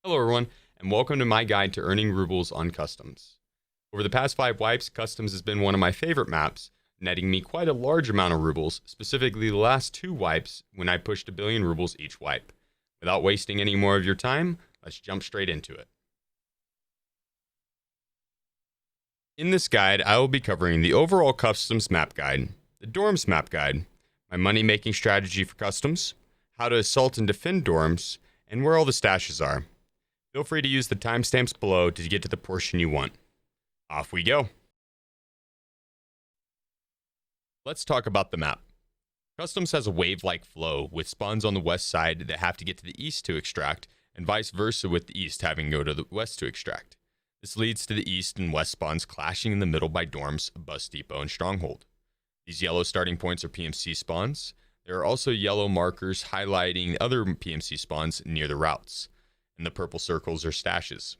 Hello everyone, and welcome to my guide to earning rubles on customs. Over the past 5 wipes, customs has been one of my favorite maps, netting me quite a large amount of rubles, specifically the last 2 wipes when I pushed 1,000,000,000 rubles each wipe. Without wasting any more of your time, let's jump straight into it. In this guide, I will be covering the overall customs map guide, the dorms map guide, my money making strategy for customs, how to assault and defend dorms, and where all the stashes are. Feel free to use the timestamps below to get to the portion you want. Off we go. Let's talk about the map. Customs has a wave-like flow with spawns on the west side that have to get to the east to extract, and vice versa with the east having to go to the west to extract. This leads to the east and west spawns clashing in the middle by dorms, bus depot, and stronghold. These yellow starting points are PMC spawns. There are also yellow markers highlighting other PMC spawns near the routes, and the purple circles are stashes.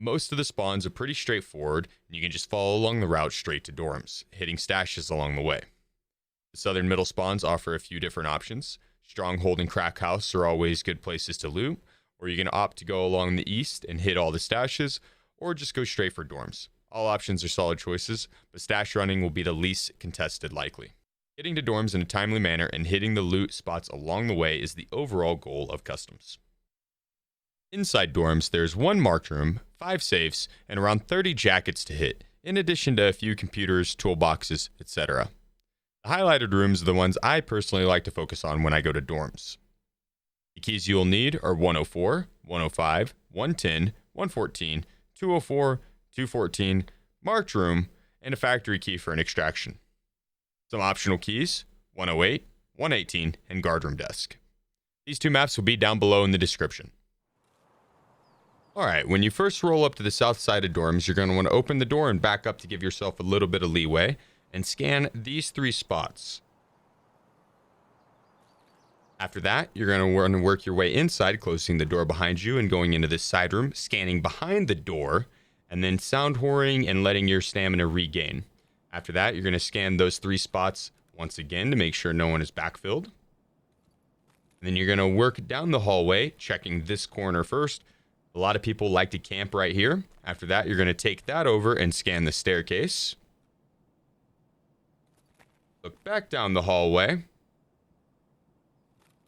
Most of the spawns are pretty straightforward, and you can just follow along the route straight to dorms, hitting stashes along the way. The southern middle spawns offer a few different options. Stronghold and Crack House are always good places to loot, or you can opt to go along the east and hit all the stashes, or just go straight for dorms. All options are solid choices, but stash running will be the least contested likely. Getting to dorms in a timely manner and hitting the loot spots along the way is the overall goal of customs. Inside dorms, there's 1 marked room, 5 safes, and around 30 jackets to hit, in addition to a few computers, toolboxes, etc. The highlighted rooms are the ones I personally like to focus on when I go to dorms. The keys you'll need are 104, 105, 110, 114, 204, 214, marked room, and a factory key for an extraction. Some optional keys, 108, 118, and guardroom desk. These 2 maps will be down below in the description. Alright, when you first roll up to the south side of dorms, you're going to want to open the door and back up to give yourself a little bit of leeway, and scan these 3 spots. After that, you're going to want to work your way inside, closing the door behind you and going into this side room, scanning behind the door, and then sound whoring and letting your stamina regain. After that, you're going to scan those 3 spots once again to make sure no one is backfilled. And then you're going to work down the hallway, checking this corner first. A lot of people like to camp right here. After that, you're going to take that over and scan the staircase. Look back down the hallway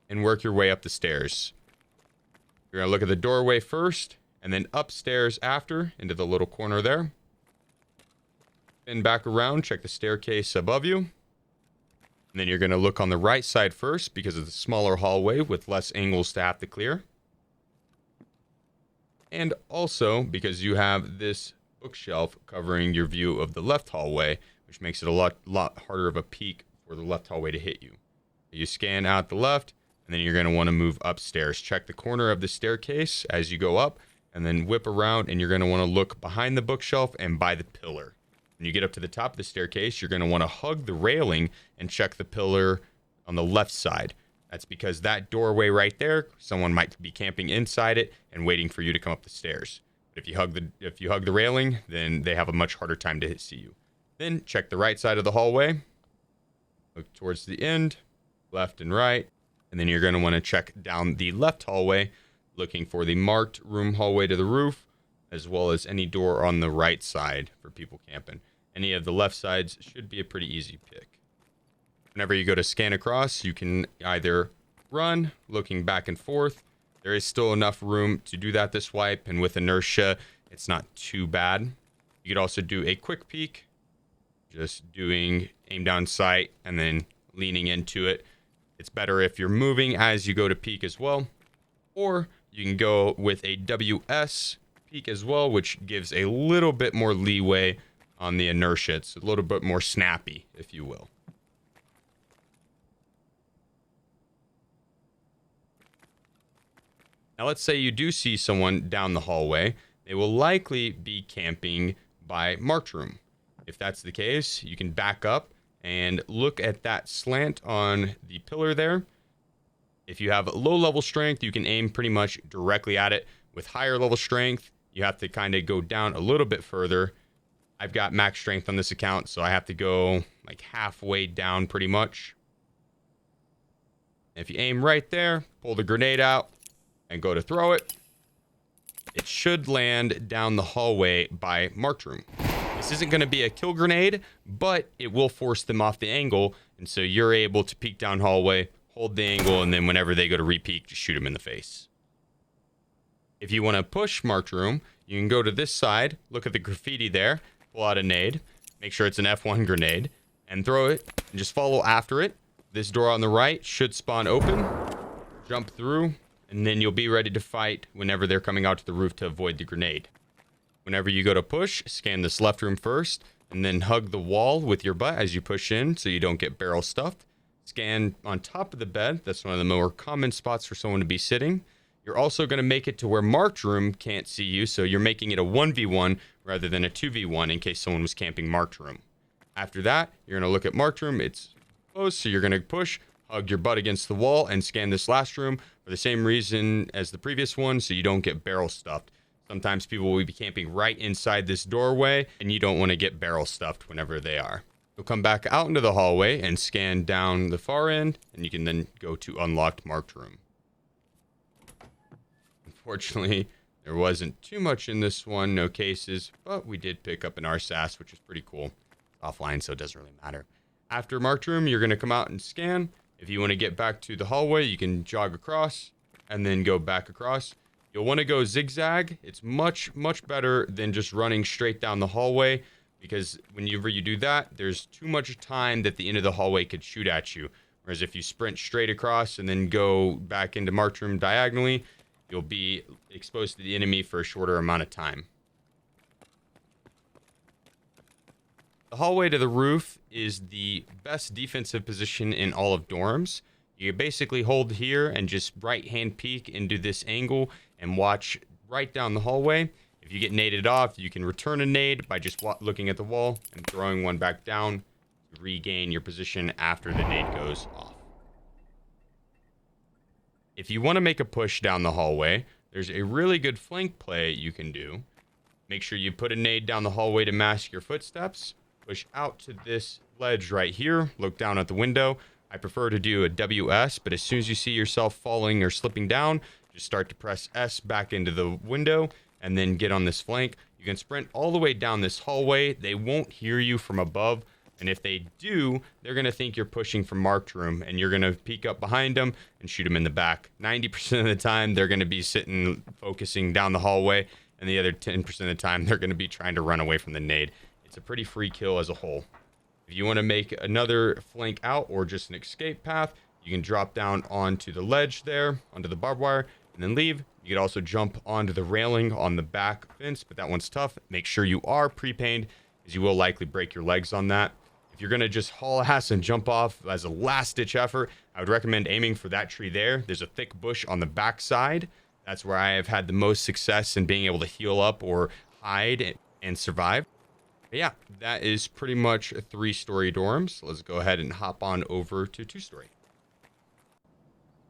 and work your way up the stairs. You're going to look at the doorway first and then upstairs after into the little corner there. Then back around, check the staircase above you. And then you're going to look on the right side first because of the smaller hallway with less angles to have to clear. And also because you have this bookshelf covering your view of the left hallway, which makes it a lot harder of a peek for the left hallway to hit you. You scan out the left, and then you're going to want to move upstairs. Check the corner of the staircase as you go up, and then whip around, and you're going to want to look behind the bookshelf and by the pillar. When you get up to the top of the staircase, you're going to want to hug the railing and check the pillar on the left side. That's because that doorway right there, someone might be camping inside it and waiting for you to come up the stairs. But if you hug the railing, then they have a much harder time to see you. Then check the right side of the hallway. Look towards the end, left and right. And then you're going to want to check down the left hallway, looking for the marked room hallway to the roof, as well as any door on the right side for people camping. Any of the left sides should be a pretty easy pick. Whenever you go to scan across, you can either run, looking back and forth. There is still enough room to do that this wipe, and with inertia, it's not too bad. You could also do a quick peek, just doing aim down sight and then leaning into it. It's better if you're moving as you go to peek as well. Or you can go with a WS peek as well, which gives a little bit more leeway on the inertia. It's a little bit more snappy, if you will. Now let's say you do see someone down the hallway. They will likely be camping by marked room. If that's the case, you can back up and look at that slant on the pillar there. If you have low level strength, you can aim pretty much directly at it. With higher level strength, you have to kind of go down a little bit further. I've got max strength on this account, so I have to go like halfway down pretty much. If you aim right there, pull the grenade out, and go to throw it, it should land down the hallway by marked room. This isn't going to be a kill grenade, but it will force them off the angle, and so you're able to peek down hallway, hold the angle, and then whenever they go to re-peek, just shoot them in the face. If you want to push marked room, you can go to this side, look at the graffiti there, pull out a nade, make sure it's an F1 grenade, and throw it, and just follow after it. This door on the right should spawn open, jump through, and then you'll be ready to fight whenever they're coming out to the roof to avoid the grenade. Whenever you go to push, scan this left room first, and then hug the wall with your butt as you push in so you don't get barrel stuffed. Scan on top of the bed. That's one of the more common spots for someone to be sitting. You're also going to make it to where marked room can't see you, so you're making it a 1v1 rather than a 2v1 in case someone was camping marked room. After that, you're going to look at marked room. It's closed, so you're going to push, hug your butt against the wall, and scan this last room for the same reason as the previous one, so you don't get barrel stuffed. Sometimes people will be camping right inside this doorway, and you don't want to get barrel stuffed whenever they are. You'll come back out into the hallway and scan down the far end, and you can then go to unlocked marked room. Unfortunately, there wasn't too much in this one, no cases, but we did pick up an RSAS, which is pretty cool. Offline, so it doesn't really matter. After marked room, you're going to come out and scan. If you want to get back to the hallway, you can jog across and then go back across. You'll want to go zigzag. It's much, much better than just running straight down the hallway, because whenever you do that, there's too much time that the end of the hallway could shoot at you. Whereas if you sprint straight across and then go back into marked room diagonally, you'll be exposed to the enemy for a shorter amount of time. The hallway to the roof is the best defensive position in all of dorms. You basically hold here and just right-hand peek into this angle and watch right down the hallway. If you get naded off, you can return a nade by just looking at the wall and throwing one back down to regain your position after the nade goes off. If you want to make a push down the hallway, there's a really good flank play you can do. Make sure you put a nade down the hallway to mask your footsteps. Push out to this ledge right here. Look down at the window. I prefer to do a WS, but as soon as you see yourself falling or slipping down, just start to press S back into the window and then get on this flank. You can sprint all the way down this hallway. They won't hear you from above, and if they do, they're going to think you're pushing from marked room, and you're going to peek up behind them and shoot them in the back. 90% of the time, they're going to be sitting focusing down the hallway, and the other 10% of the time, they're going to be trying to run away from the nade. It's a pretty free kill as a whole. If you want to make another flank out or just an escape path, you can drop down onto the ledge there, onto the barbed wire, and then leave. You could also jump onto the railing on the back fence, but that one's tough. Make sure you are pre-pained, as you will likely break your legs on that. If you're going to just haul ass and jump off as a last-ditch effort, I would recommend aiming for that tree there. There's a thick bush on the back side. That's where I have had the most success in being able to heal up or hide and survive. But yeah, that is pretty much 3-story dorms. Let's go ahead and hop on over to 2-story.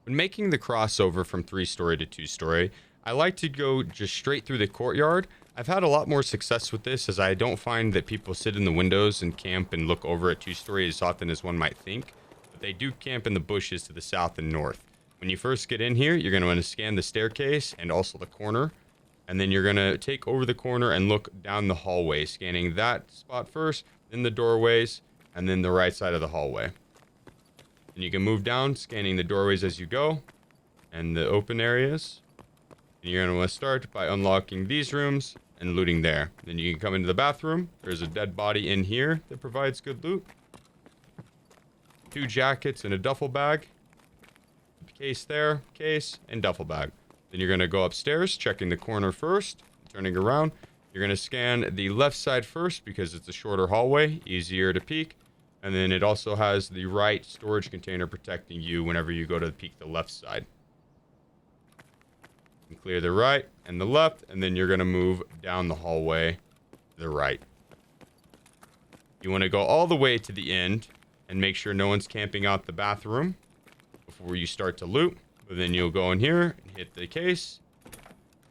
When making the crossover from 3-story to 2-story, I like to go just straight through the courtyard. I've had a lot more success with this, as I don't find that people sit in the windows and camp and look over at 2-story as often as one might think. But they do camp in the bushes to the south and north. When you first get in here, you're going to want to scan the staircase and also the corner. And then you're going to take over the corner and look down the hallway, scanning that spot first, then the doorways, and then the right side of the hallway. And you can move down, scanning the doorways as you go, and the open areas. And you're going to want to start by unlocking these rooms and looting there. Then you can come into the bathroom. There's a dead body in here that provides good loot. 2 jackets and a duffel bag. Case there, case, and duffel bag. Then you're going to go upstairs, checking the corner first, turning around. You're going to scan the left side first because it's a shorter hallway, easier to peek. And then it also has the right storage container protecting you whenever you go to peek the left side. You can clear the right and the left, and then you're going to move down the hallway to the right. You want to go all the way to the end and make sure no one's camping out the bathroom before you start to loot. But then you'll go in here and hit the case,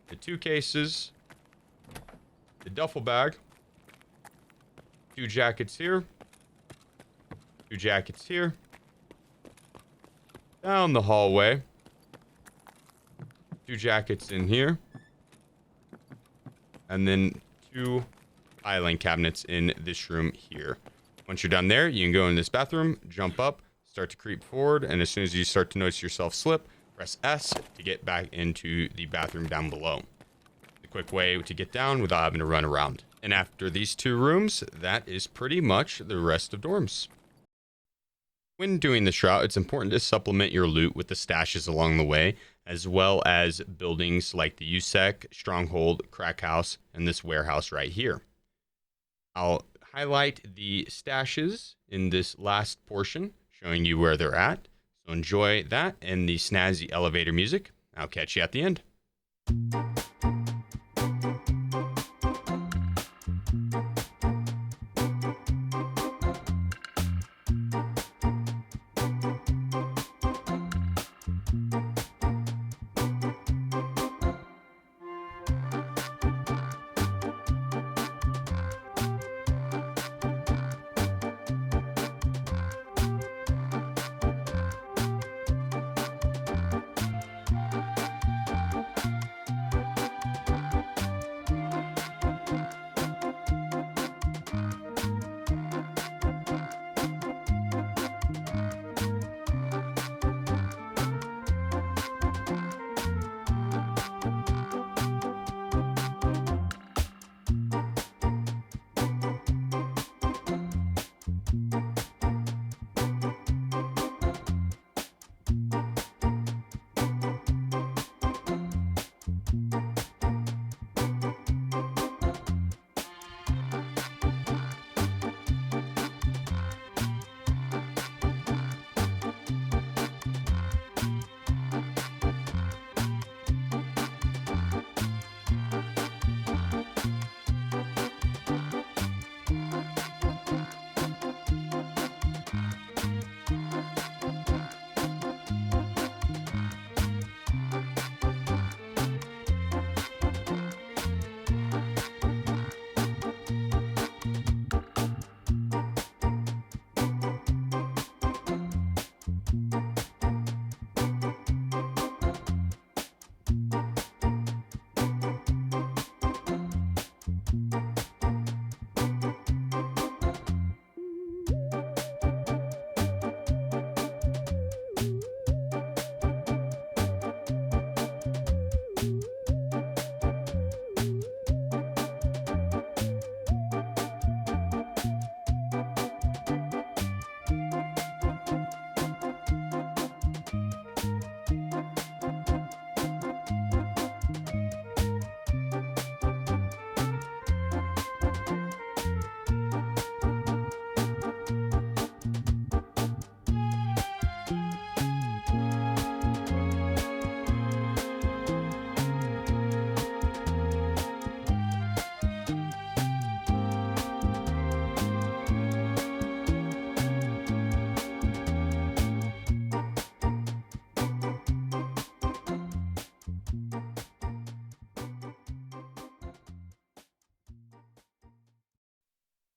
the 2 cases, the duffel bag, 2 jackets here, 2 jackets here, down the hallway. 2 jackets in here. And then 2 filing cabinets in this room here. Once you're done there, you can go in this bathroom, jump up, start to creep forward, and as soon as you start to notice yourself slip, press S to get back into the bathroom down below. The quick way to get down without having to run around. And after these 2 rooms, that is pretty much the rest of dorms. When doing this route, it's important to supplement your loot with the stashes along the way, as well as buildings like the USEC, Stronghold, Crack House, and this warehouse right here. I'll highlight the stashes in this last portion, showing you where they're at. So enjoy that and the snazzy elevator music. I'll catch you at the end.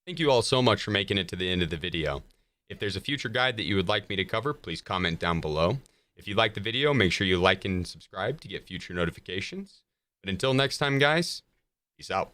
Thank you all so much for making it to the end of the video. If there's a future guide that you would like me to cover, please comment down below. If you like the video, make sure you like and subscribe to get future notifications. But until next time, guys, peace out.